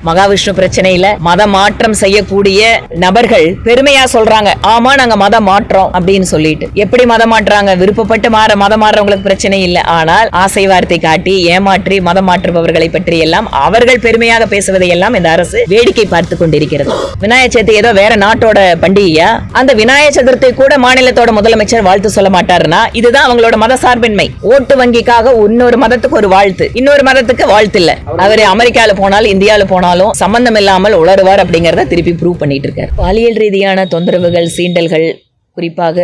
மகாவிஷ்ணு பிரச்சனையில மத மாற்றம் செய்யக்கூடிய நபர்கள் பெருமையா சொல்றாங்க, ஆமா நாங்க மதம் மாற்றோம் அப்படின்னு சொல்லிட்டு. எப்படி மதம் மாற்றாங்க? விருப்பப்பட்டு மதம் மாறவங்களுக்கு பிரச்சனை இல்லை. ஆனால் ஆசை வார்த்தை காட்டி ஏமாற்றி மதம் மாற்றுபவர்களை பற்றி எல்லாம் அவர்கள் பெருமையாக பேசுவதை எல்லாம் இந்த அரசு வேடிக்கை பார்த்து கொண்டிருக்கிறது. விநாயகர் சதுர்த்தி ஏதோ வேற நாட்டோட பண்டிகையா? அந்த விநாயகர் சதுர்த்தி கூட மாநிலத்தோட முதலமைச்சர் வாழ்த்து சொல்ல மாட்டாருன்னா இதுதான் அவங்களோட மத சார்பின்மை. ஓட்டு வங்கிக்காக இன்னொரு மதத்துக்கு ஒரு வாழ்த்து, இன்னொரு மதத்துக்கு வாழ்த்து இல்ல. அவரு அமெரிக்கால போனாலும் இந்தியால போனாலும் சம்பந்தம் இல்லாமல் உளறுவார் அப்படிங்கறத திருப்பி ப்ரூவ் பண்ணிட்டு இருக்காரு. பாலியல் ரீதியான தொந்தரவுகள், சீண்டல்கள், குறிப்பாக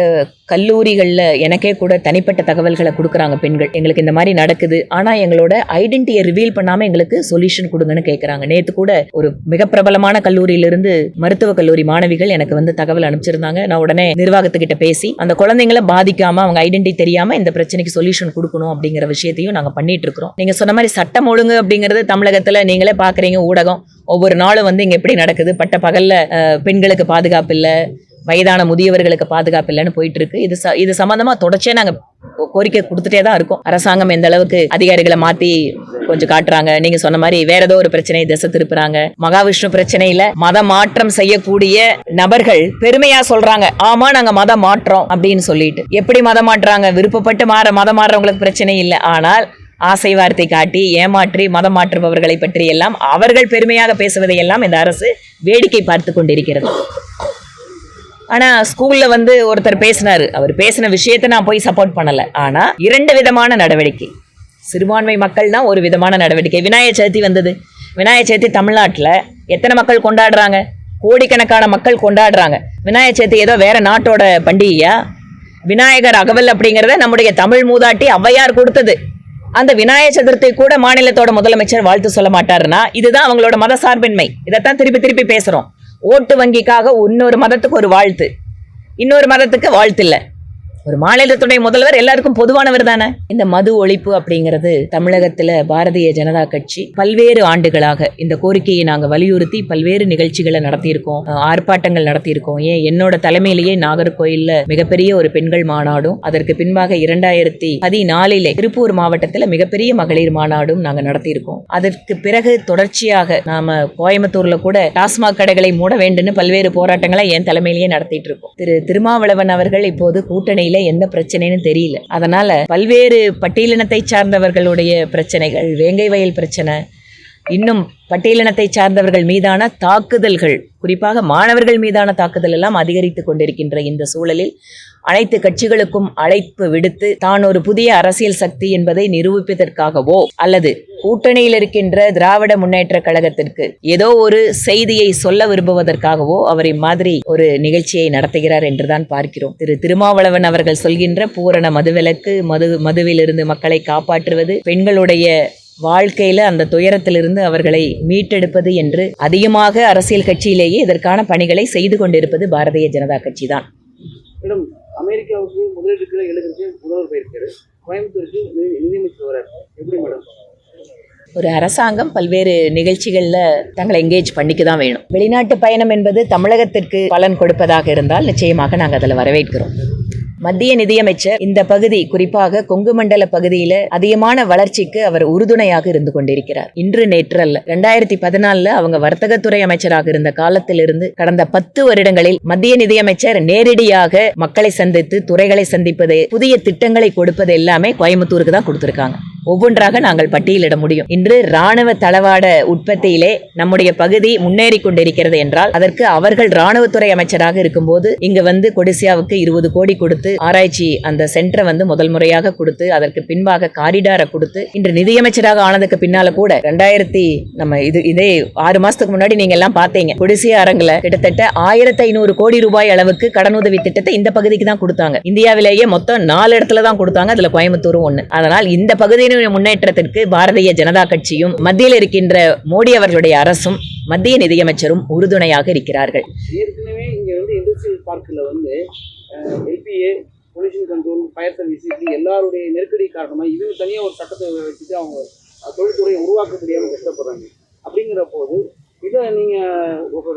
கல்லூரிகளில் எனக்கே கூட தனிப்பட்ட தகவல்களை கொடுக்குறாங்க பெண்கள். எங்களுக்கு இந்த மாதிரி நடக்குது, ஆனால் எங்களோட ஐடென்டிட்டியை ரிவீல் பண்ணாமல் எங்களுக்கு சொல்யூஷன் கொடுங்கன்னு கேட்குறாங்க. நேற்று கூட ஒரு மிக பிரபலமான கல்லூரியிலிருந்து மருத்துவக் கல்லூரி மாணவிகள் எனக்கு வந்து தகவல் அனுப்பிச்சிருந்தாங்க. நான் உடனே நிர்வாகத்துக்கிட்ட பேசி அந்த குழந்தைங்களை பாதிக்காமல் அவங்க ஐடென்டிட்டி தெரியாமல் இந்த பிரச்சனைக்கு சொல்யூஷன் கொடுக்கணும் அப்படிங்கிற விஷயத்தையும் நாங்கள் பண்ணிட்டு இருக்கிறோம். நீங்கள் சொன்ன மாதிரி சட்டம் ஒழுங்கு அப்படிங்கிறது தமிழகத்தில் நீங்களே பார்க்குறீங்க, ஊடகம் ஒவ்வொரு நாளும் வந்து இங்கே எப்படி நடக்குது. பட்ட பகலில் பெண்களுக்கு பாதுகாப்பு இல்லை, வயதான முதியவர்களுக்கு பாதுகாப்பு இல்லைன்னு போயிட்டு இருக்கு. இது சம்பந்தமா தொடர்ச்சியா நாங்க கோரிக்கை கொடுத்துட்டே தான் இருக்கோம். அரசாங்கம் எந்த அளவுக்கு அதிகாரிகளை மாத்தி கொஞ்சம் காட்டுறாங்க, நீங்க சொன்ன மாதிரி வேற ஏதோ ஒரு பிரச்சனையை திசை திருப்புறாங்க. மகாவிஷ்ணு பிரச்சனையில மத மாற்றம் செய்யக்கூடிய நபர்கள் பெருமையா சொல்றாங்க, ஆமா நாங்க மதம் மாற்றோம் அப்படின்னு சொல்லிட்டு. எப்படி மதம் மாற்றாங்க? விருப்பப்பட்டு மதம் மாறவங்களுக்கு பிரச்சனை இல்லை. ஆனால் ஆசை வார்த்தை காட்டி ஏமாற்றி மதம் மாற்றுபவர்களை பற்றி எல்லாம் அவர்கள் பெருமையாக பேசுவதை எல்லாம் இந்த அரசு வேடிக்கை பார்த்து கொண்டிருக்கிறது. ஆனா ஸ்கூல்ல வந்து ஒருத்தர் பேசினாரு, அவர் பேசின விஷயத்தை நான் போய் சப்போர்ட் பண்ணல. ஆனா இரண்டு விதமான நடவடிக்கை, சிறுபான்மை மக்கள்னா ஒரு விதமான நடவடிக்கை. விநாயகர் சதுர்த்தி வந்தது. விநாயகர் சதுர்த்தி தமிழ்நாட்டில் எத்தனை மக்கள் கொண்டாடுறாங்க? கோடிக்கணக்கான மக்கள் கொண்டாடுறாங்க. விநாயகர் சதுர்த்தி ஏதோ வேற நாட்டோட பண்டிகையா? விநாயகர் அகவல் அப்படிங்கிறத நம்முடைய தமிழ் மூதாட்டி ஔவையார் கொடுத்தது. அந்த விநாயகர் சதுர்த்தி கூட மாநிலத்தோட முதலமைச்சர் வாழ்த்து சொல்ல மாட்டாருன்னா இதுதான் அவங்களோட மத சார்பின்மை. இதைத்தான் திருப்பி திருப்பி பேசுறோம். ஓட்டு வங்கிக்காக இன்னொரு மதத்துக்கு ஒரு வாழ்த்து, இன்னொரு மதத்துக்கு வாழ்த்து இல்லை. ஒரு மாநிலத்துடைய முதல்வர் எல்லாருக்கும் பொதுவானவர் தானே. இந்த மது ஒழிப்பு அப்படிங்கிறது தமிழகத்துல பாரதிய ஜனதா கட்சி பல்வேறு ஆண்டுகளாக இந்த கோரிக்கையை நாங்க வலியுறுத்தி பல்வேறு நிகழ்ச்சிகளை நடத்தியிருக்கோம், ஆர்ப்பாட்டங்கள் நடத்தியிருக்கோம். ஏன் என்னோட தலைமையிலேயே நாகர்கோயில்ல மிகப்பெரிய ஒரு பெண்கள் மாநாடும், அதற்கு பின்பாக 2014 திருப்பூர் மாவட்டத்துல மிகப்பெரிய மகளிர் மாநாடும் நாங்க நடத்தியிருக்கோம். அதற்கு பிறகு தொடர்ச்சியாக நாம கோயம்புத்தூர்ல கூட டாஸ்மாக் கடைகளை மூட வேண்டும் பல்வேறு போராட்டங்களை என் தலைமையிலேயே நடத்திட்டு இருக்கோம். திருமாவளவன் அவர்கள் இப்போது கூட்டணியில் என்ன பிரச்சனைன்னு தெரியல. அதனால பல்வேறு பட்டியலினத்தை சார்ந்தவர்களுடைய பிரச்சனைகள், வேங்கை வயல் பிரச்சனை, இன்னும் பட்டியலினத்தை சார்ந்தவர்கள் மீதான தாக்குதல்கள், குறிப்பாக மாணவர்கள் மீதான தாக்குதல் எல்லாம் அதிகரித்து கொண்டிருக்கின்ற இந்த சூழலில் அனைத்து கட்சிகளுக்கும் அழைப்பு விடுத்து தான் ஒரு புதிய அரசியல் சக்தி என்பதை நிரூபிப்பதற்காகவோ அல்லது கூட்டணியில் இருக்கின்ற திராவிட முன்னேற்ற கழகத்திற்கு ஏதோ ஒரு செய்தியை சொல்ல விரும்புவதற்காகவோ அவர் இம்மாதிரி ஒரு நிகழ்ச்சியை நடத்துகிறார் என்றுதான் பார்க்கிறோம். திருமாவளவன் அவர்கள் சொல்கின்ற பூரண மதுவிலக்கு, மதுவிலிருந்து மக்களை காப்பாற்றுவது, பெண்களுடைய வாழ்க்கையில அந்த துயரத்திலிருந்து அவர்களை மீட்டெடுப்பது என்று அதிகமாக அரசியல் கட்சியிலேயே இதற்கான பணிகளை செய்து கொண்டிருப்பது பாரதிய ஜனதா கட்சி தான். மேடம், அமெரிக்காவுக்கு முதலீட்டுகளை எழுதுறது முதல்வர் போயிருக்காரு, கோயம்புத்தூருக்கு நிதியமைச்சர் வரார், எப்படி மேடம்? ஒரு அரசாங்கம் பல்வேறு நிகழ்ச்சிகள்ல தங்களை எங்கேஜ் பண்ணிக்க தான் வேணும். வெளிநாட்டு பயணம் என்பது தமிழகத்திற்கு பலன் கொடுப்பதாக இருந்தால் நிச்சயமாக நாங்கள் அதில் வரவேற்கிறோம். மத்திய நிதியமைச்சர் இந்த பகுதி, குறிப்பாக கொங்கு மண்டல பகுதியில அதிகமான வளர்ச்சிக்கு அவர் உறுதுணையாக இருந்து கொண்டிருக்கிறார். இன்று நேற்று அல்ல, 2014 அவங்க வர்த்தகத்துறை அமைச்சராக இருந்த காலத்திலிருந்து கடந்த 10 வருடங்களில் மத்திய நிதியமைச்சர் நேரடியாக மக்களை சந்தித்து துறைகளை சந்திப்பது, புதிய திட்டங்களை கொடுப்பது எல்லாமே கோயம்புத்தூருக்கு தான் கொடுத்திருக்காங்க. ஒவ்வொன்றாக நாங்கள் பட்டியலிட முடியும். இன்று ராணுவ தளவாட உற்பத்தியிலே நம்முடைய பகுதி முன்னேறி கொண்டிருக்கிறது என்றால் அதற்கு அவர்கள் ராணுவத்துறை அமைச்சராக இருக்கும்போது இங்க வந்து கொடிசியாவுக்கு 20 கோடி கொடுத்து ஆராய்ச்சி அந்த சென்டரை வந்து முதல் முறையாக கொடுத்து, அதற்கு பின்பாக காரிடாரை கொடுத்து, இன்று நிதியமைச்சராக ஆனதுக்கு பின்னால கூட இதே 6 மாசத்துக்கு முன்னாடி நீங்க எல்லாம் பார்த்தீங்க, கொடிசியா அரங்குல கிட்டத்தட்ட 1500 கோடி ரூபாய் அளவுக்கு கடனுதவி திட்டத்தை இந்த பகுதிக்கு தான் கொடுத்தாங்க. இந்தியாவிலேயே மொத்தம் 4 இடத்துல தான் கொடுத்தாங்க, அதுல கோயம்புத்தூரும் ஒண்ணு. அதனால் இந்த பகுதியின் முன்னேற்றத்திற்கு பாரதிய ஜனதா கட்சியும் மத்தியில் இருக்கின்ற மோடி அவர்களுடைய அரசும் மத்திய நிதியமைச்சரும் உறுதுணையாக இருக்கிறார்கள். ஏற்கனவே இங்க வந்து இண்டஸ்ட்ரியல் பார்க்ல வந்து LPA, pollution control, fire service, இப்படி எல்லாருடைய நெருக்கடி காரணமா இவங்க தனியாக ஒரு சட்டத்தை வச்சுட்டு அவங்க தொழில்துறையை உருவாக்க முடியாமல் கஷ்டப்படுறாங்க. அப்படிங்கிற போது இதை நீங்க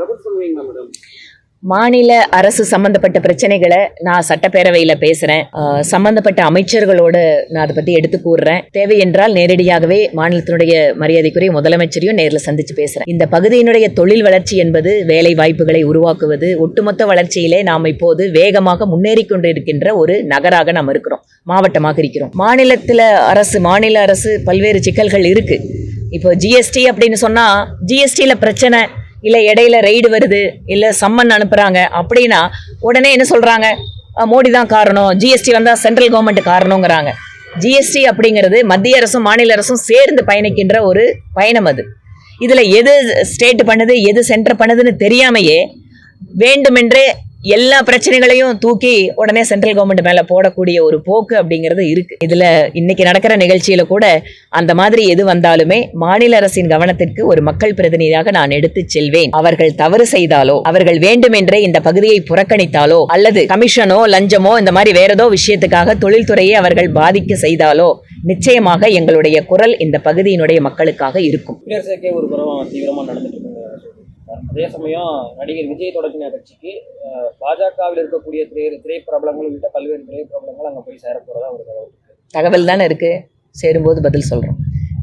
ரெஃபர் பண்ணுவீங்களா மேடம்? மாநில அரசு சம்பந்தப்பட்ட பிரச்சனைகளை நான் சட்டப்பேரவையில பேசுறேன். சம்பந்தப்பட்ட அமைச்சர்களோட நான் அதை பத்தி எடுத்து கூறுறேன். தேவை என்றால் நேரடியாகவே மாநிலத்தினுடைய மரியாதைக்குரிய முதலமைச்சரையும் நேரில் சந்திச்சு பேசுறேன். இந்த பகுதியினுடைய தொழில் வளர்ச்சி என்பது வேலை வாய்ப்புகளை உருவாக்குவது. ஒட்டுமொத்த வளர்ச்சியிலே நாம் இப்போது வேகமாக முன்னேறி கொண்டிருக்கின்ற ஒரு நகராக நாம் இருக்கிறோம், மாவட்டமாக இருக்கிறோம். மாநில அரசு பல்வேறு சிக்கல்கள் இருக்கு. இப்போ ஜிஎஸ்டி அப்படின்னு சொன்னா ஜிஎஸ்டியில பிரச்சனை இல்லை, இடையில ரெய்டு வருது, இல்லை சம்மன் அனுப்புகிறாங்க அப்படின்னா உடனே என்ன சொல்கிறாங்க, மோடி தான் காரணம், ஜிஎஸ்டி வந்தால் சென்ட்ரல் கவர்மெண்ட் காரணங்கிறாங்க. ஜிஎஸ்டி அப்படிங்கிறது மத்திய அரசும் மாநில அரசும் சேர்ந்து பயணிக்கின்ற ஒரு பயணம். அது இதில் எது ஸ்டேட் பண்ணுது எது சென்டர் பண்ணுதுன்னு தெரியாமையே வேண்டுமென்றே எல்லா பிரச்சனைகளையும் தூக்கி உடனே சென்ட்ரல் கவர்மெண்ட் மேல போடக்கூடிய ஒரு போக்கு அப்படிங்கிறது இருக்கு. இதுல இன்னைக்கு நடக்கிற நிகழ்ச்சியில கூட அந்த மாதிரி எது வந்தாலுமே மாநில அரசின் கவனத்திற்கு ஒரு மக்கள் பிரதிநிதியாக நான் எடுத்து செல்வேன். அவர்கள் தவறு செய்தாலோ, அவர்கள் வேண்டுமென்றே இந்த பகுதியை புறக்கணித்தாலோ, அல்லது கமிஷனோ லஞ்சமோ இந்த மாதிரி வேற ஏதோ விஷயத்துக்காக தொழில்துறையை அவர்கள் பாதிக்க செய்தாலோ நிச்சயமாக எங்களுடைய குரல் இந்த பகுதியினுடைய மக்களுக்காக இருக்கும். ஒரு தீவிரமா நடந்துட்டு இருக்கு. அதே சமயம் நடிகர் விஜய் தொடங்கின கட்சிக்கு பாஜகவில் இருக்கக்கூடிய திரை பிரபலங்கள் உள்ளிட்ட பல்வேறு திரை பிரபலங்கள் அங்கே போய் சேர போறதா ஒரு தகவல் தானே இருக்கு. சேரும்போது பதில் சொல்றோம்.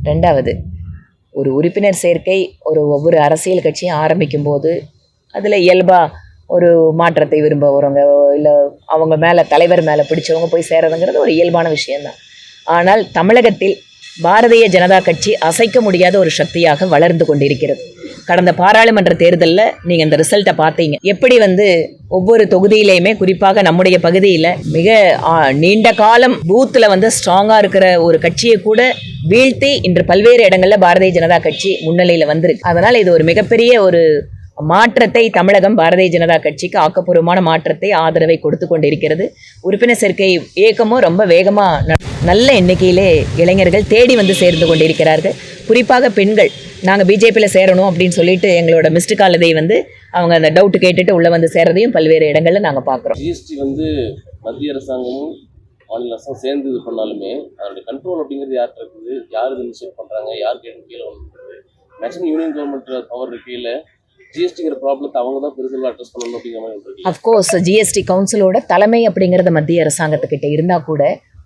ரெண்டாவது, ஒரு உறுப்பினர் சேர்க்கை ஒவ்வொரு அரசியல் கட்சியும் ஆரம்பிக்கும் போது அதில் இயல்பாக ஒரு மாற்றத்தை விரும்புகிறவங்க இல்லை அவங்க மேலே தலைவர் மேலே பிடிச்சவங்க போய் சேரதுங்கிறது ஒரு இயல்பான விஷயம்தான். ஆனால் தமிழகத்தில் பாரதிய ஜனதா கட்சி அசைக்க முடியாத ஒரு சக்தியாக வளர்ந்து கொண்டிருக்கிறது. கடந்த பாராளுமன்ற தேர்தலில் நீங்கள் இந்த ரிசல்ட்டை பார்த்தீங்க. எப்படி ஒவ்வொரு தொகுதியிலையுமே, குறிப்பாக நம்முடைய பகுதியில் மிக நீண்ட காலம் பூத்தில் ஸ்ட்ராங்காக இருக்கிற ஒரு கட்சியை கூட வீழ்த்தி இன்று பல்வேறு இடங்களில் பாரதிய ஜனதா கட்சி முன்னிலையில் வந்திருக்கு. அதனால் இது ஒரு மிகப்பெரிய ஒரு மாற்றத்தை தமிழகம் பாரதிய ஜனதா கட்சிக்கு ஆக்கப்பூர்வமான மாற்றத்தை ஆதரவை கொடுத்து கொண்டிருக்கிறது. உறுப்பினர் சேர்க்கை இயக்கமும் ரொம்ப வேகமாக நல்ல எண்ணிக்கையிலே இளைஞர்கள் தேடி சேர்ந்து கொண்டிருக்கிறார்கள். குறிப்பாக பெண்கள் நாங்கள் பிஜேபியில் சேரணும் அப்படின்னு சொல்லிட்டு எங்களோட மிஸ்டு கால் இதை அவங்க அந்த டவுட் கேட்டுட்டு உள்ளே சேர்றதையும் பல்வேறு இடங்களில் நாங்கள் பார்க்குறோம். ஜிஎஸ்டி மத்திய அரசாங்கமும் மாநில அரசும் சேர்ந்து இது பண்ணாலுமே அதனுடைய கண்ட்ரோல் அப்படிங்கிறது யார்கிட்ட இருக்குது, யார் இது இனிஷியேட் பண்ணுறாங்க, யாருக்கு எடுத்து கீழே வந்துருக்குது. மேக்ஸிமம் யூனியன் கவர்மெண்ட் பவர் இருக்கையில் ஜிஎஸ்டிங்கிற ப்ராப்ளத்தை அவங்க தான் பெருசாக அட்ரஸ் பண்ணணும் அப்படிங்கிற மாதிரி. அஃப்கோர்ஸ் ஜிஎஸ்டி கவுன்சிலோட தலைமை அப்படிங்கிறது மத்திய அரசாங்கத்துக்கிட்ட இருந்தால் கூட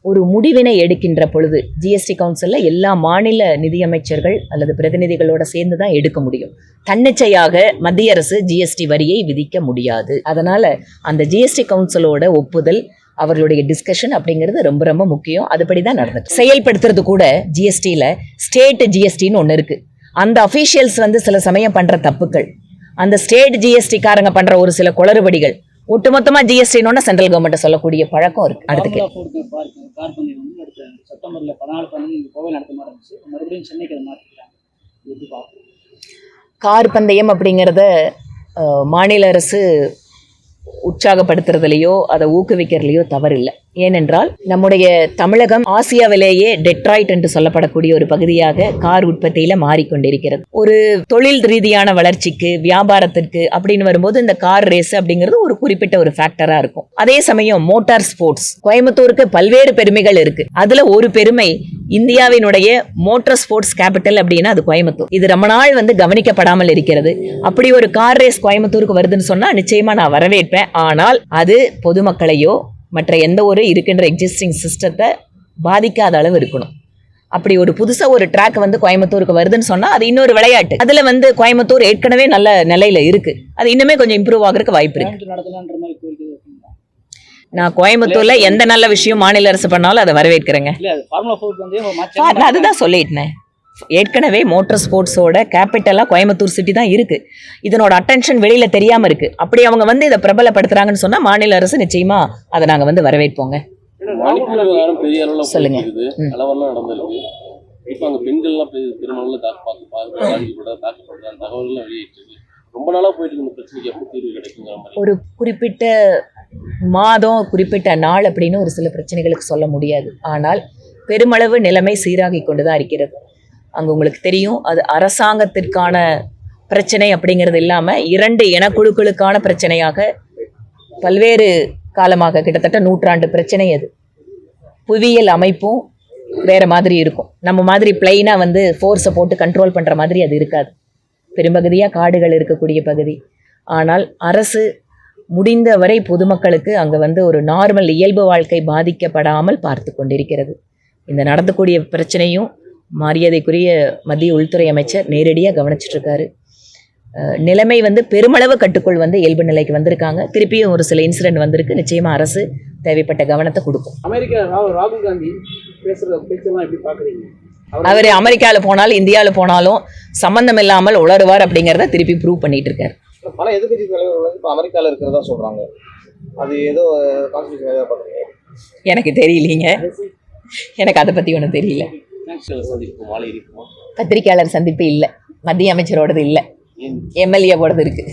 ஒரு முடிவினை எடுக்கின்ற பொழுது ஜிஎஸ்டி கவுன்சிலில் எல்லா மாநில நிதியமைச்சர்கள் அல்லது பிரதிநிதிகளோட சேர்ந்து தான் எடுக்க முடியும். தன்னிச்சையாக மத்திய அரசு ஜிஎஸ்டி வரியை விதிக்க முடியாது. அதனால் அந்த ஜிஎஸ்டி கவுன்சிலோட ஒப்புதல், அவர்களுடைய டிஸ்கஷன் அப்படிங்கிறது ரொம்ப ரொம்ப முக்கியம். அதுபடி தான் நடந்தது. செயல்படுத்துறது கூட ஜிஎஸ்டியில் ஸ்டேட் ஜிஎஸ்டின்னு ஒன்று இருக்குது. அந்த அஃபீஷியல்ஸ் சில சமயம் பண்ணுற தப்புக்கள், அந்த ஸ்டேட் ஜிஎஸ்டி காரங்க பண்ணுற ஒரு சில குளறுபடிகள், ஒட்டுமொத்தமாக ஜிஎஸ்டின்னு சென்ட்ரல் கவர்மெண்ட்டை சொல்லக்கூடிய பழக்கம் இருக்குது. அடுத்து அடுத்த செப்டம்பரில் 14 கோவை நடத்த மாதிரி இருந்துச்சு, மறுபடியும் சென்னைக்கு அதை மாற்றிக்கிறாங்க. எப்படி பார்க்குறோம்? கார் பந்தயம் அப்படிங்கிறத மாநில அரசு உற்சாகப்படுத்துறதுலையோ அதை ஊக்குவிக்கிறதுலையோ தவறில்லை. ஏனென்றால் நம்முடைய தமிழகம் ஆசியாவிலேயே டெட்ராய்ட் என்று சொல்லப்படக்கூடிய ஒரு பகுதியாக கார் உற்பத்தியில் மாறிக்கொண்டிருக்கிறது. ஒரு தொழில் ரீதியான வளர்ச்சிக்கு, வியாபாரத்திற்கு அப்படின்னு வரும்போது இந்த கார் ரேஸ் அப்படிங்கிறது ஒரு குறிப்பிட்ட ஒரு ஃபேக்டராக இருக்கும். அதே சமயம் மோட்டார் ஸ்போர்ட்ஸ் கோயம்புத்தூருக்கு பல்வேறு பெருமைகள் இருக்கு. அதுல ஒரு பெருமை இந்தியாவினுடைய மோட்டார் ஸ்போர்ட்ஸ் கேபிட்டல் அப்படின்னா அது கோயம்புத்தூர். இது ரொம்ப நாள் கவனிக்கப்படாமல் இருக்கிறது. அப்படி ஒரு கார் ரேஸ் கோயம்புத்தூருக்கு வருதுன்னு சொன்னா நிச்சயமா நான் வரவேற்பேன். ஆனால் அது பொதுமக்களையோ மற்ற எந்த ஒரு இருக்கின்ற எக்ஸிஸ்டிங் சிஸ்டத்தை பாதிக்காத அளவு இருக்கணும். அப்படி ஒரு புதுசாக ஒரு ட்ராக் கோயம்புத்தூருக்கு வருதுன்னு சொன்னால் அது இன்னொரு விளையாட்டு. அதில் கோயம்புத்தூர் ஏற்கனவே நல்ல நிலையில் இருக்குது. அது இன்னுமே கொஞ்சம் இம்ப்ரூவ் ஆகிறதுக்கு வாய்ப்பு இருக்குது. நான் கோயம்புத்தூரில் எந்த நல்ல விஷயம் மாநில அரசு பண்ணாலும் அதை வரவேற்கிறேங்க. நான் அதுதான் சொல்லிட்டேன். ஏற்கனவே மோட்டார் ஸ்போர்ட்ஸோட கேபிட்டலாக கோயம்புத்தூர் சிட்டி தான் இருக்குது. இதனோட அட்டென்ஷன் வெளியில் தெரியாமல் இருக்குது. அப்படி அவங்க இதை பிரபலப்படுத்துகிறாங்கன்னு சொன்னால் மாநில அரசு நிச்சயமாக அதை நாங்கள் வரவேற்போங்க. சொல்லுங்க. நடந்திருக்கு. இப்போ அங்கே பெண்கள்லாம் பெருமளவில் தாக்கப்படுற தகவல்லாம் வெளியிட்டு ரொம்ப நாளாக போயிட்டு இருக்க பிரச்சனைக்கு எப்போ தீர்வு கிடைக்குங்கிற மாதிரி. ஒரு குறிப்பிட்ட மாதம், குறிப்பிட்ட நாள் அப்படின்னு ஒரு சில பிரச்சனைகளுக்கு சொல்ல முடியாது. ஆனால் பெருமளவு நிலைமை சீராகி கொண்டு தான் இருக்கிறது. அங்கே உங்களுக்கு தெரியும், அது அரசாங்கத்திற்கான பிரச்சனை அப்படிங்கிறது இல்லாமல் 2 இனக்குழுக்களுக்கான பிரச்சனையாக பல்வேறு காலமாக, கிட்டத்தட்ட நூற்றாண்டு பிரச்சனை அது. புவியியல் அமைப்பும் வேறு மாதிரி இருக்கும். நம்ம மாதிரி பிளைனாக ஃபோர்ஸை போட்டு கண்ட்ரோல் பண்ணுற மாதிரி அது இருக்காது. பெரும்பகுதியாக காடுகள் இருக்கக்கூடிய பகுதி. ஆனால் அரசு முடிந்தவரை பொதுமக்களுக்கு அங்கே வந்து ஒரு நார்மல் இயல்பு வாழ்க்கை பாதிக்கப்படாமல் பார்த்து கொண்டிருக்கிறது. இந்த நடந்தக்கூடிய பிரச்சனையும் மரியாதைக்குரிய மத்திய உள்துறை அமைச்சர் நேரடியாக கவனிச்சிட்ருக்காரு. நிலைமை வந்து பெருமளவு கட்டுக்குள் வந்து இயல்பு நிலைக்கு வந்திருக்காங்க. திருப்பியும் ஒரு சில இன்சிடென்ட் வந்திருக்கு. நிச்சயமாக அரசு தேவைப்பட்ட கவனத்தை கொடுக்கும். அமெரிக்கா ராகுல் காந்தி பேசுகிற பேச்செல்லாம் எப்படி பார்க்குறீங்க? அவர் அமெரிக்காவில் போனாலும் இந்தியாவில் போனாலும் சம்மந்தம் இல்லாமல் உளருவார் அப்படிங்கிறத திருப்பி ப்ரூவ் பண்ணிட்டு இருக்காரு. பல எதிர்கட்சி தலைவர்கள் வந்து இப்போ அமெரிக்காவில் இருக்கிறதா சொல்கிறாங்க. அது ஏதோ கான்ஸ்டியூஷன் ஏதாவது பார்க்குறீங்க? எனக்கு தெரியலீங்க, எனக்கு அதை பற்றி ஒன்றும் தெரியல. பத்திரிகையாளர் சந்திப்பு இல்லை, மத்திய அமைச்சரோடது இல்லை, எம்எல்ஏவோடது இருக்கு.